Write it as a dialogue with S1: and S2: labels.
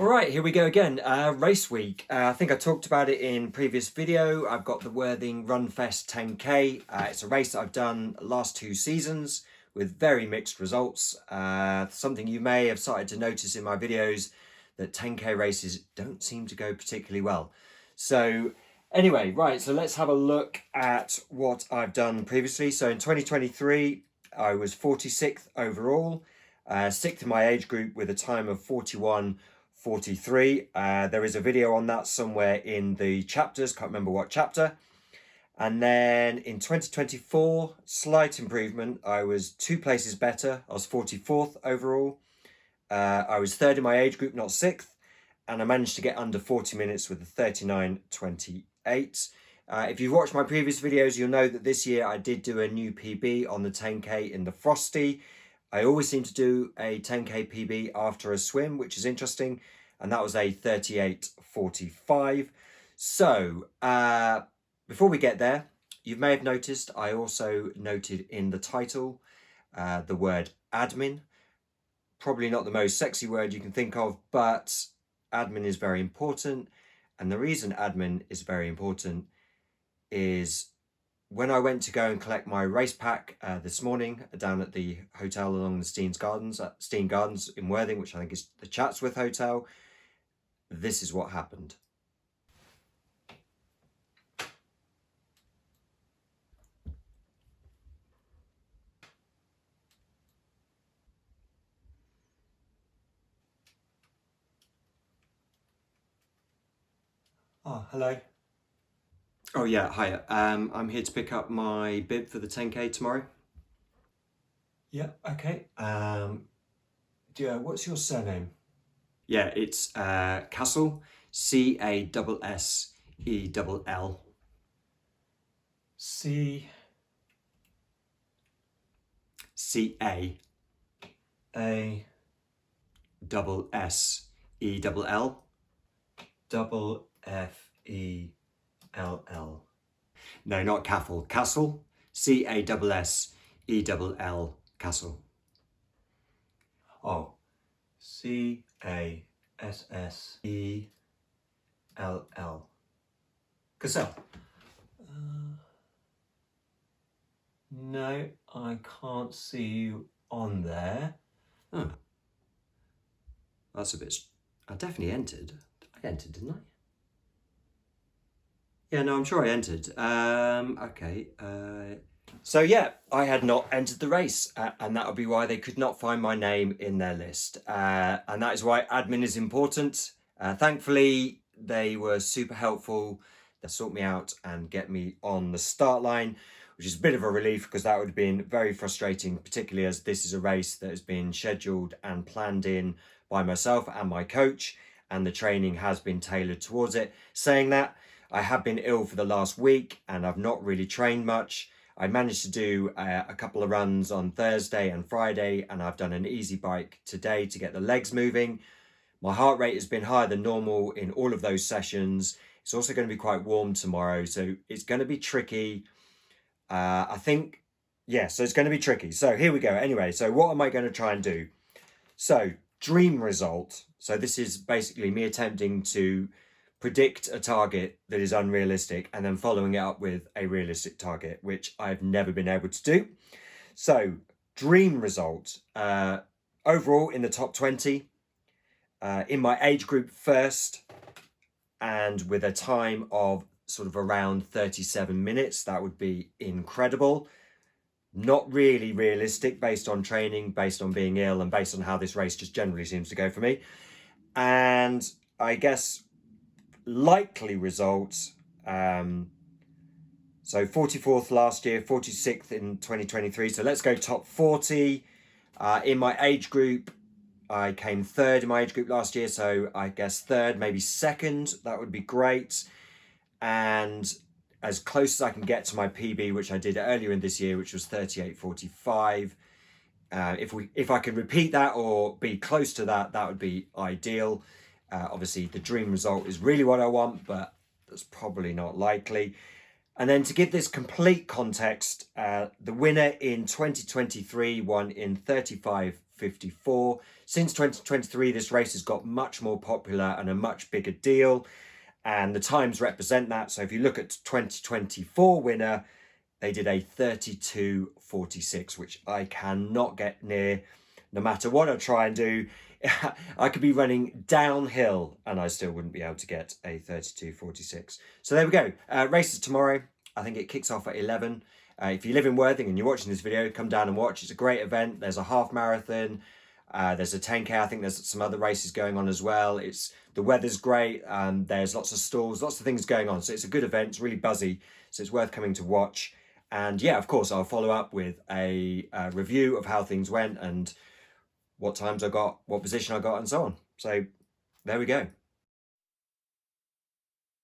S1: right, here we go again. Race week. I think I talked about it in previous video. I've got the Worthing RunFest 10K. It's a race that I've done last 2 seasons with very mixed results. Something you may have started to notice in my videos, that 10K races don't seem to go particularly well. So anyway, right, so let's have a look at what I've done previously. So in 2023, I was 46th overall, 6th in my age group with a time of 41:43. There is a video on that somewhere in the chapters, can't remember what chapter. And then in 2024, slight improvement. I was 2 places better. I was 44th overall. I was 3rd in my age group, not 6th. And I managed to get under 40 minutes with a 39:28. If you've watched my previous videos, you'll know that this year I did do a new PB on the 10K in the Frosty. I always seem to do a 10K PB after a swim, which is interesting. And that was a 38:45. So before we get there, you may have noticed I also noted in the title the word admin. Probably not the most sexy word you can think of, but admin is very important. And the reason admin is very important is when I went to go and collect my race pack this morning down at the hotel along the Steen Gardens in Worthing, which I think is the Chatsworth Hotel, this is what happened. Oh, hello. Oh yeah, hi. I'm here to pick up my bib for the 10K tomorrow. Yeah, okay. What's your surname? Yeah, it's Castle, Cassell. Cassell. F-E-L-L. No, not Caffel. Castle. Cassell. Castle. Oh. Cassell. Cassell. No, I can't see you on there. Oh. That's a bit... I definitely entered. I entered, didn't I? Yeah, no, I'm sure I entered. Okay. So yeah, I had not entered the race, and that would be why they could not find my name in their list. And that is why admin is important. Thankfully, they were super helpful. They sort me out and get me on the start line, which is a bit of a relief because that would have been very frustrating, particularly as this is a race that has been scheduled and planned in by myself and my coach, and the training has been tailored towards it. Saying that, I have been ill for the last week and I've not really trained much. I managed to do a couple of runs on Thursday and Friday, and I've done an easy bike today to get the legs moving. My heart rate has been higher than normal in all of those sessions. It's also going to be quite warm tomorrow, so it's going to be tricky. I think, yeah, so it's going to be tricky. So here we go. Anyway, so what am I going to try and do? So dream result. So this is basically me attempting to predict a target that is unrealistic and then following it up with a realistic target, which I've never been able to do. So dream result, overall in the top 20, in my age group first, and with a time of sort of around 37 minutes. That would be incredible. Not really realistic based on training, based on being ill, and based on how this race just generally seems to go for me. And I guess likely results, so 44th last year, 46th in 2023. So let's go top 40. In my age group, I came 3rd in my age group last year, so I guess 3rd, maybe 2nd. That would be great. And as close as I can get to my PB, which I did earlier in this year, which was 38:45. If I can repeat that or be close to that, that would be ideal. Obviously, the dream result is really what I want, but that's probably not likely. And then to give this complete context, the winner in 2023 won in 35:54. Since 2023, this race has got much more popular and a much bigger deal, and the times represent that. So if you look at 2024 winner, they did a 32:46, which I cannot get near. No matter what I try and do, I could be running downhill and I still wouldn't be able to get a 32:46. So there we go. Races tomorrow. I think it kicks off at 11. If you live in Worthing and you're watching this video, come down and watch. It's a great event. There's a half marathon. There's a 10K. I think there's some other races going on as well. The weather's great. There's lots of stalls, lots of things going on. So it's a good event. It's really buzzy. So it's worth coming to watch. And yeah, of course, I'll follow up with a review of how things went and what times I got, what position I got, and so on. So there we go.